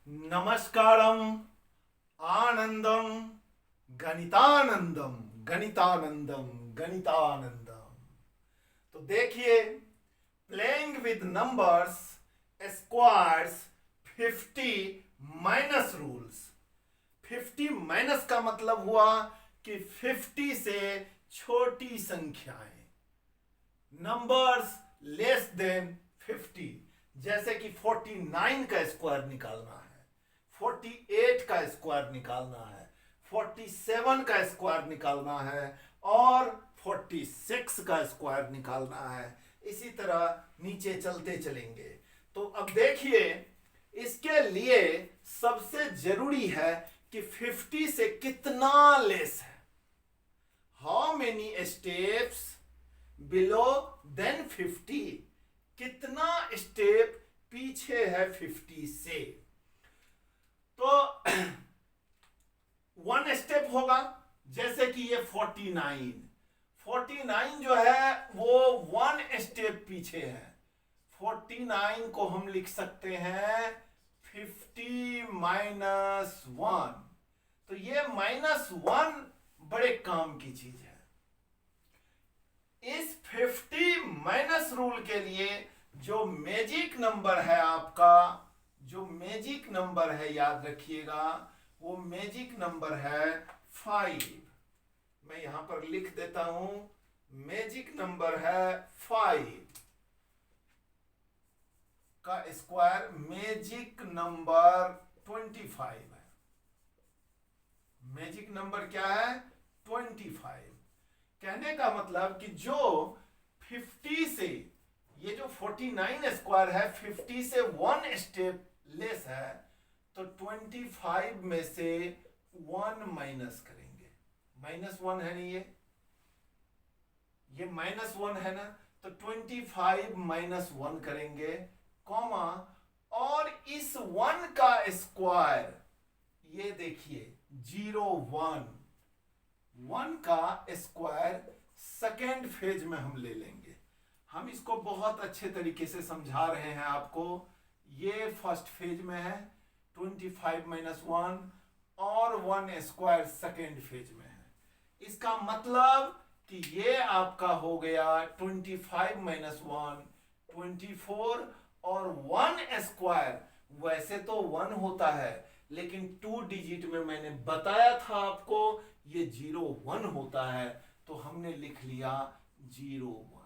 नमस्कारम आनंदम गणितानंदम गणितानंदम गणितानंदम। तो देखिए, playing with numbers squares 50 minus rules. 50 minus का मतलब हुआ कि 50 से छोटी संख्याएं, नंबर्स लेस देन 50। जैसे कि 49 का स्क्वायर निकालना है, 48 का स्क्वायर निकालना है, 47 का स्क्वायर निकालना है और 46 का स्क्वायर निकालना है। इसी तरह नीचे चलते चलेंगे। तो अब देखिए, इसके लिए सबसे जरूरी है कि 50 से कितना लेस है। How many steps below then 50, कितना स्टेप पीछे है 50 से। तो 1 स्टेप होगा, जैसे कि ये 49 जो है वो 1 स्टेप पीछे है। 49 को हम लिख सकते हैं 50 माइनस 1। तो ये -1 बड़े काम की चीज है। इस 50 माइनस रूल के लिए जो मैजिक नंबर है आपका, जो मैजिक नंबर है याद रखिएगा, वो मैजिक नंबर है 5। मैं यहां पर लिख देता हूं, मैजिक नंबर है 5 का स्क्वायर मैजिक नंबर 25 है। मैजिक नंबर क्या है? 25। कहने का मतलब कि जो 50 से, ये जो 49 स्क्वायर है 50 से 1 स्टेप लेस है, तो 25 में से 1 माइनस करेंगे। -1 है नहीं, ये -1 है ना, तो 25 माइनस 1 करेंगे, कॉमा, और इस 1 का स्क्वायर, ये देखिए 0 1 का स्क्वायर सेकेंड फेज में हम ले लेंगे। हम इसको बहुत अच्छे तरीके से समझा रहे हैं आपको। ये फर्स्ट फेज में है, 25 माइनस 1, और 1 स्क्वायर सेकेंड फेज में है। इसका मतलब कि ये आपका हो गया 25 माइनस 1 24, और 1 स्क्वायर वैसे तो 1 होता है, लेकिन 2 डिजिट में मैंने बताया था आपको ये 0 1 होता है, तो हमने लिख लिया 0 1।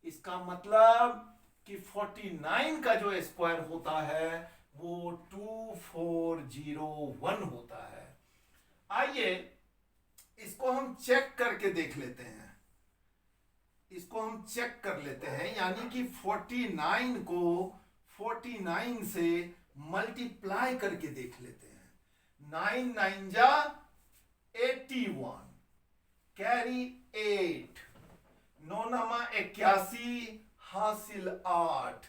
इसका मतलब कि 49 का जो स्क्वायर होता है वो 2401 होता है। आइए इसको हम चेक करके देख लेते हैं। इसको हम चेक कर लेते हैं, यानी कि 49 को 49 से मल्टीप्लाई करके देख लेते हैं। 9 9 जा 81, कैरी 8, 9 नमा 81, हासिल 8,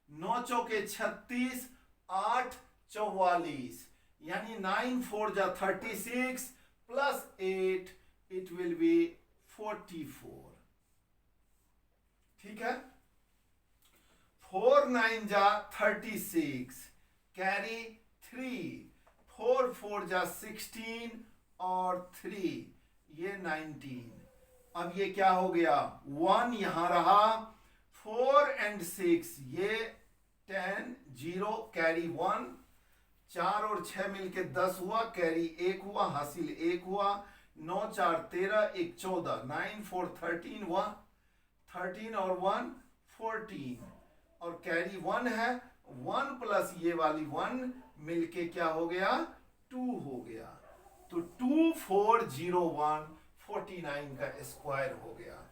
9 चौके 36, 8 44, यानी 9 4 जा 36 प्लस 8, इट विल बी 44। ठीक है। 4 9 जा 36, कैरी 3, 4 4 जा 16 और 3, ये 19। अब ये क्या हो गया, 1 यहां रहा, 4 and 6 ये 10, 0 कैरी 1, 4 और 6 मिलके 10 हुआ, कैरी 1 हुआ, हासिल 1 हुआ, 9 4 13, 1 14, 9 4 13 हुआ, 13 और 1 14, और कैरी 1 है, 1 प्लस ये वाली 1 मिलके क्या हो गया, 2 हो गया। तो 2401 49 का स्क्वायर हो गया।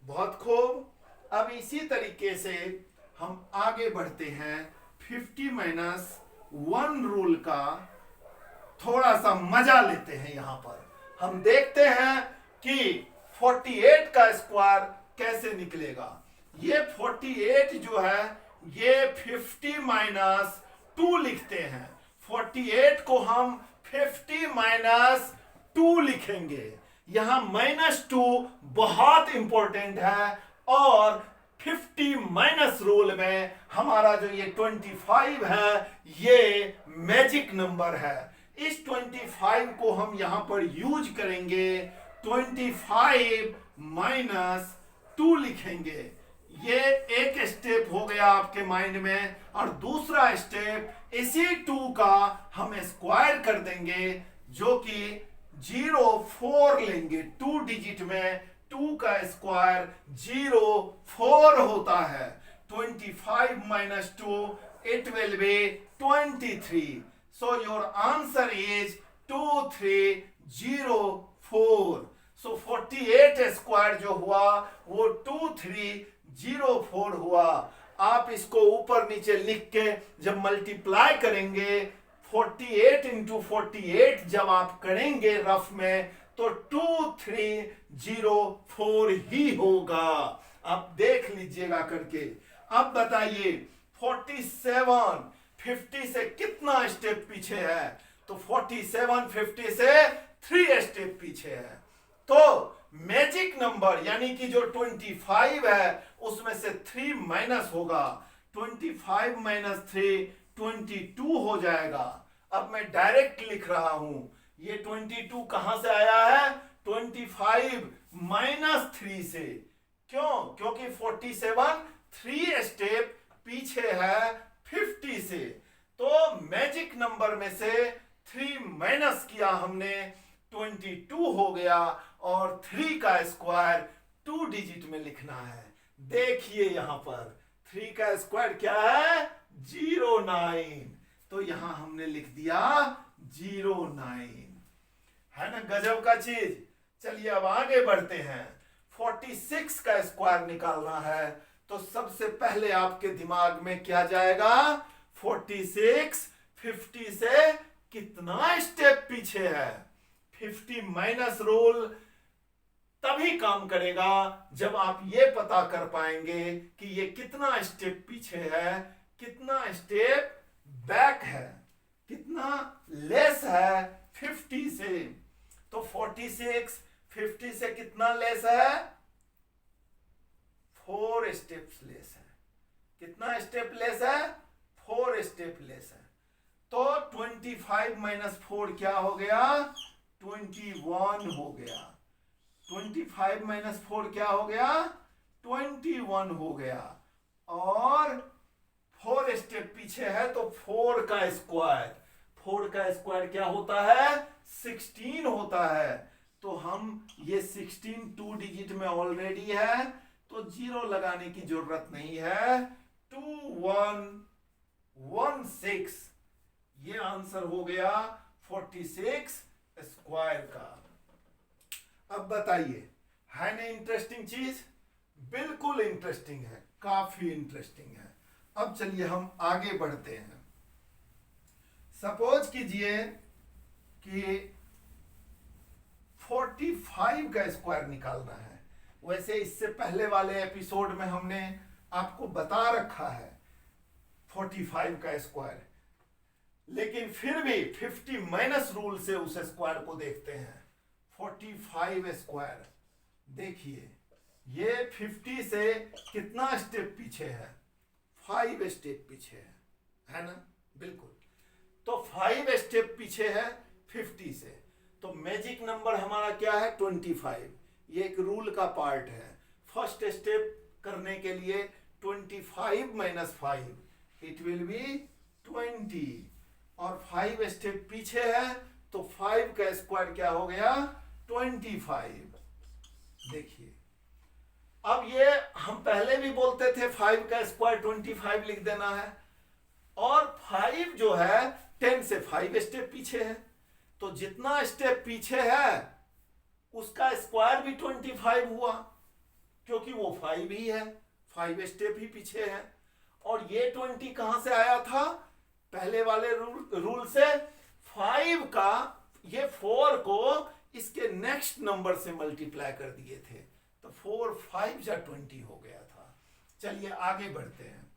बहुत खूब। अब इसी तरीके से हम आगे बढ़ते हैं। 50 माइनस 1 रूल का थोड़ा सा मजा लेते हैं। यहां पर हम देखते हैं कि 48 का स्क्वायर कैसे निकलेगा। ये 48 जो है ये 50 माइनस 2 लिखते हैं। 48 को हम 50 माइनस 2 लिखेंगे। यहां -2 बहुत इंपॉर्टेंट है, और 50 माइनस रूल में हमारा जो ये 25 है ये मैजिक नंबर है। इस 25 को हम यहां पर यूज करेंगे, 25 माइनस 2 लिखेंगे। ये एक स्टेप हो गया आपके माइंड में। और दूसरा स्टेप इसी 2 का हम स्क्वायर कर देंगे, जो कि 04 लेंगे। 2 डिजिट में 2 का स्क्वायर 04 होता है। 25 minus 2 it will be 23. So your answer is 2304. So 48 square जो हुआ वो 2304 हुआ। आप इसको ऊपर नीचे लिख के जब मल्टीप्लाई करेंगे, 48 इंटू 48 जब आप करेंगे रफ में, तो 2304 ही होगा। आप देख लीजिएगा करके। अब बताइए 47 50 से कितना स्टेप पीछे है? तो 47 50 से 3 स्टेप पीछे है। तो मैजिक नंबर यानी कि जो 25 है उसमें से 3 माइनस होगा। 25 माइनस 3 22 हो जाएगा। अब मैं डायरेक्ट लिख रहा हूं, ये 22 कहां से आया है? 25 माइनस 3 से। क्यों? क्योंकि 47 3 स्टेप पीछे है 50 से। तो मैजिक नंबर में से 3 माइनस किया हमने, 22 हो गया। और 3 का स्क्वायर 2 डिजिट में लिखना है। देखिए यहां पर 3 का स्क्वायर क्या है? 09। तो यहां हमने लिख दिया 09। है ना गजब का चीज। चलिए अब आगे बढ़ते हैं। 46 का स्क्वायर निकालना है, तो सबसे पहले आपके दिमाग में क्या जाएगा? 46 50 से कितना स्टेप पीछे है? 50 माइनस रूल तभी काम करेगा जब आप ये पता कर पाएंगे कि ये कितना स्टेप पीछे है, कितना स्टेप बैक है, कितना लेस है 50 से। तो 46 50 से कितना लेस है? 4 स्टेप्स लेस है। कितना स्टेप लेस है? 4 स्टेप लेस है। तो 25 माइनस 4 क्या हो गया? 21 हो गया। 25 माइनस 4 क्या हो गया? 21 हो गया। और 4 स्टेप पीछे है, तो 4 का स्क्वायर, 4 का स्क्वायर क्या होता है? 16 होता है। तो हम ये 16 2 डिजिट में ऑलरेडी है, तो 0 लगाने की जरूरत नहीं है। 2116 ये आंसर हो गया 46 स्क्वायर का। अब बताइए, है ना इंटरेस्टिंग चीज? बिल्कुल इंटरेस्टिंग है, काफी इंटरेस्टिंग है। अब चलिए हम आगे बढ़ते हैं। सपोज कीजिए कि 45 का स्क्वायर निकालना है। वैसे इससे पहले वाले एपिसोड में हमने आपको बता रखा है 45 का स्क्वायर, लेकिन फिर भी 50 माइनस रूल से उस स्क्वायर को देखते हैं। 45 स्क्वायर देखिए, ये 50 से कितना स्टेप पीछे है? 5 स्टेप पीछे है ना? बिल्कुल। तो 5 स्टेप पीछे है 50 से। तो मैजिक नंबर हमारा क्या है? 25। ये एक रूल का पार्ट है। फर्स्ट स्टेप करने के लिए 25 माइनस 5 इट विल बी 20। और 5 स्टेप पीछे है, तो 5 का स्क्वायर क्या हो गया? 25। देखिए, अब ये हम पहले भी बोलते थे 5 का स्क्वायर 25 लिख देना है। और 5 जो है 10 से 5 स्टेप पीछे है, तो जितना स्टेप पीछे है उसका स्क्वायर भी 25 हुआ, क्योंकि वो 5 ही है, 5 स्टेप ही पीछे है। और ये 20 कहां से आया था? पहले वाले रूल से। 5 का ये 4 को इसके नेक्स्ट नंबर से मल्टीप्लाई कर दिए थे, तो 4 5 या 20 हो गया था। चलिए आगे बढ़ते हैं।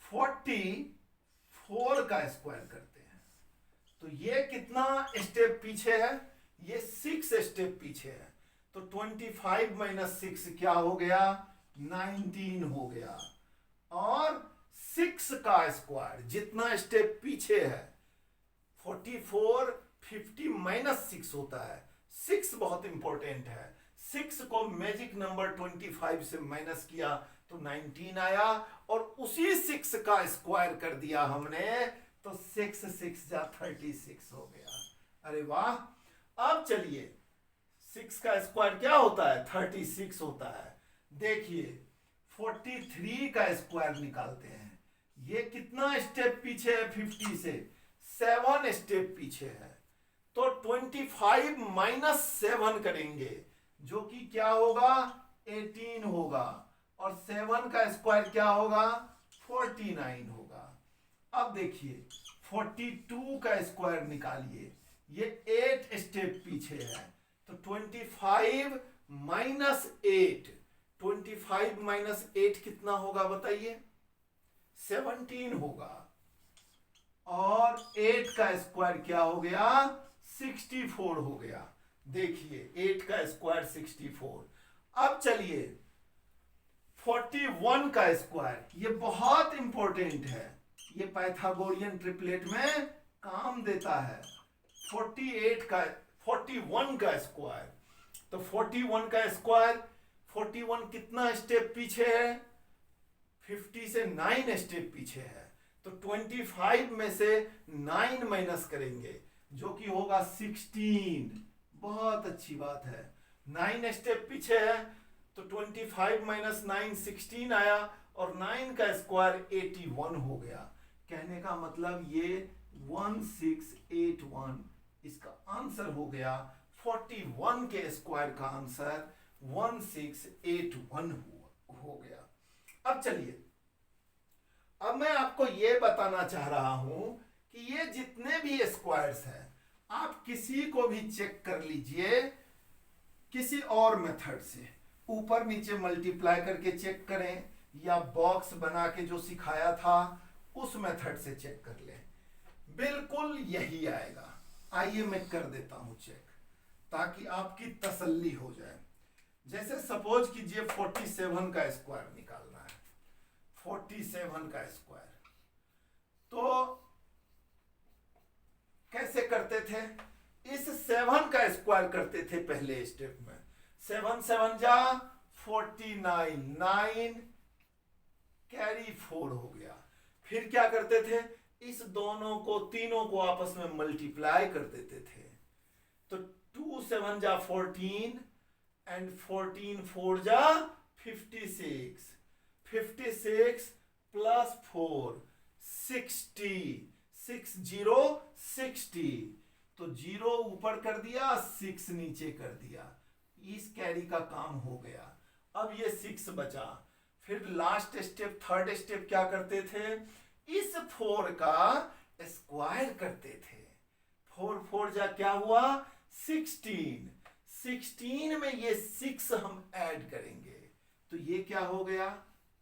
44 का स्क्वायर करते हैं, तो ये कितना स्टेप पीछे है? ये 6 स्टेप पीछे है। तो 25 माइनस 6 क्या हो गया? 19 हो गया। और 6 का स्क्वायर जितना स्टेप पीछे है 44, 50 माइनस 6 होता है। 6 बहुत इंपॉर्टेंट है। 6 को मैजिक नंबर 25 से माइनस किया तो 19 आया, और उसी 6 का स्क्वायर कर दिया हमने तो 6 6 जा 36 हो गया। अरे वाह। अब चलिए 6 का स्क्वायर क्या होता है? 36 होता है। देखिए 43 का स्क्वायर निकालते हैं। ये कितना स्टेप पीछे है 50 से? 7 स्टेप पीछे है। तो 25 माइनस 7 करेंगे जो कि क्या होगा? 18 होगा। और 7 का स्क्वायर क्या होगा? 49 होगा। अब देखिए 42 का स्क्वायर निकालिए। ये 8 स्टेप पीछे है तो 25 माइनस 8, 25 माइनस 8 कितना होगा बताइए? 17 होगा। और 8 का स्क्वायर क्या हो गया? 64 हो गया। देखिए 8 का स्क्वायर 64। अब चलिए 41 का स्क्वायर, ये बहुत इंपॉर्टेंट है, ये पाइथागोरियन ट्रिपलेट में काम देता है। 41 का स्क्वायर, तो 41 का स्क्वायर, 41 कितना स्टेप पीछे है? 50 से 9 स्टेप पीछे है। तो 25 में से 9 माइनस करेंगे जो कि होगा 16। बहुत अच्छी बात है। 9 स्टेप पीछे है तो 25 माइनस 9 16 आया, और 9 का स्क्वायर 81 हो गया। कहने का मतलब ये 1681 इसका आंसर हो गया। 41 के स्क्वायर का आंसर 1681 हो गया। अब चलिए, अब मैं आपको यह बताना चाह रहा हूं कि ये जितने भी स्क्वायर्स हैं आप किसी को भी चेक कर लीजिए किसी और मेथड से, ऊपर नीचे मल्टीप्लाई करके चेक करें या बॉक्स बना के जो सिखाया था उस मेथड से चेक कर लें, बिल्कुल यही आएगा। आइए मैं कर देता हूं चेक ताकि आपकी तसल्ली हो जाए। जैसे सपोज कीजिए 47 का स्क्वायर निकालना है। 47 का स्क्वायर तो कैसे करते थे? इस 7 का स्क्वायर करते थे पहले स्टेप में। 7 7 जा 49, 9 कैरी 4 हो गया। फिर क्या करते थे? इस दोनों को, तीनों को आपस में मल्टीप्लाई कर देते थे। तो 2 7 जा 14 एंड 14 4 जा 56, 56 प्लस 4 60, 60 तो 0 ऊपर कर दिया, 6 नीचे कर दिया। इस कैरी का काम हो गया। अब ये 6 बचा। फिर लास्ट स्टेप, थर्ड स्टेप क्या करते थे? इस 4 का स्क्वायर करते थे। 4 4 जा क्या हुआ? 16, 16 में ये 6 हम ऐड करेंगे तो ये क्या हो गया?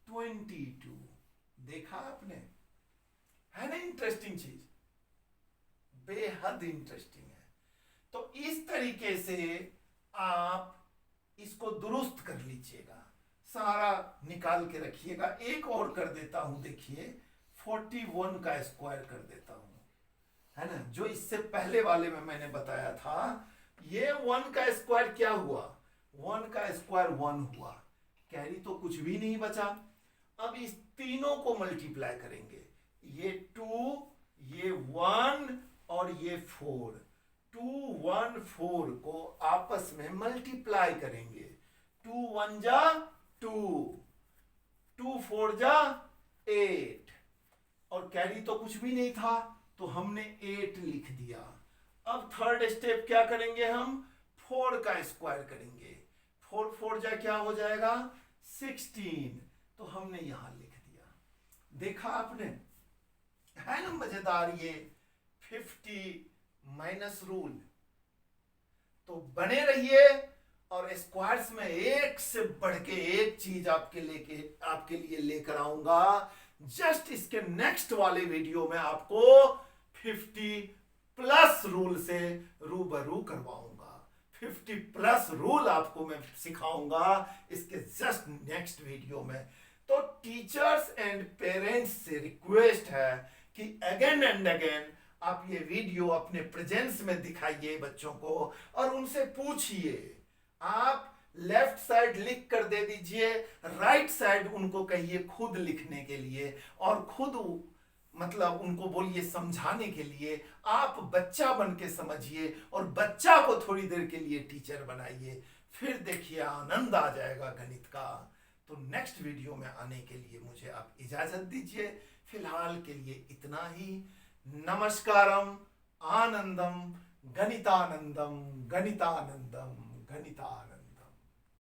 22। देखा आपने? है ना इंटरेस्टिंग चीज? बेहद इंटरेस्टिंग है। तो इस तरीके से आप इसको दुरुस्त कर लीजिएगा, सारा निकाल के रखिएगा। एक और कर देता हूं, देखिए 41 का स्क्वायर कर देता हूं, है ना, जो इससे पहले वाले में मैंने बताया था। ये 1 का स्क्वायर क्या हुआ? 1 का स्क्वायर 1 हुआ, कैरी तो कुछ भी नहीं बचा। अब इस तीनों को मल्टीप्लाई करेंगे, ये 2, ये 1 और ये 4। 2 1 4 को आपस में मल्टीप्लाई करेंगे। 2 1 जा 2, 2 4 जा 8, और कैरी तो कुछ भी नहीं था तो हमने 8 लिख दिया। अब थर्ड स्टेप क्या करेंगे? हम 4 का स्क्वायर करेंगे। 4 4 जा क्या हो जाएगा? 16, तो हमने यहां लिख दिया। देखा आपने? है ना मजेदार ये 50 माइनस रूल। तो बने रहिए, और स्क्वायर्स में एक से बढ़ के एक चीज आपके लिए लेकर आऊंगा। जस्ट इसके नेक्स्ट वाले वीडियो में आपको 50 प्लस रूल से रूबरू करवाऊंगा। 50 प्लस रूल आपको मैं सिखाऊंगा इसके जस्ट नेक्स्ट वीडियो में। तो टीचर्स एंड पेरेंट्स से रिक्वेस्ट है कि अगेन एंड अगेन आप ये वीडियो अपने प्रेजेंस में दिखाइए बच्चों को और उनसे पूछिए। आप लेफ्ट साइड लिख कर दे दीजिए, राइट साइड उनको कहिए खुद लिखने के लिए और खुद मतलब उनको बोलिए समझाने के लिए। आप बच्चा बन के समझिए और बच्चा को थोड़ी देर के लिए टीचर बनाइए, फिर देखिए आनंद आ जाएगा गणित का। तो नेक्स्ट वीडियो में आने के लिए मुझे आप इजाजत दीजिए, फिलहाल के लिए इतना ही। नमस्कारम, आनंदम, गणितानंदम, गणितानंदम, गणितानंदम।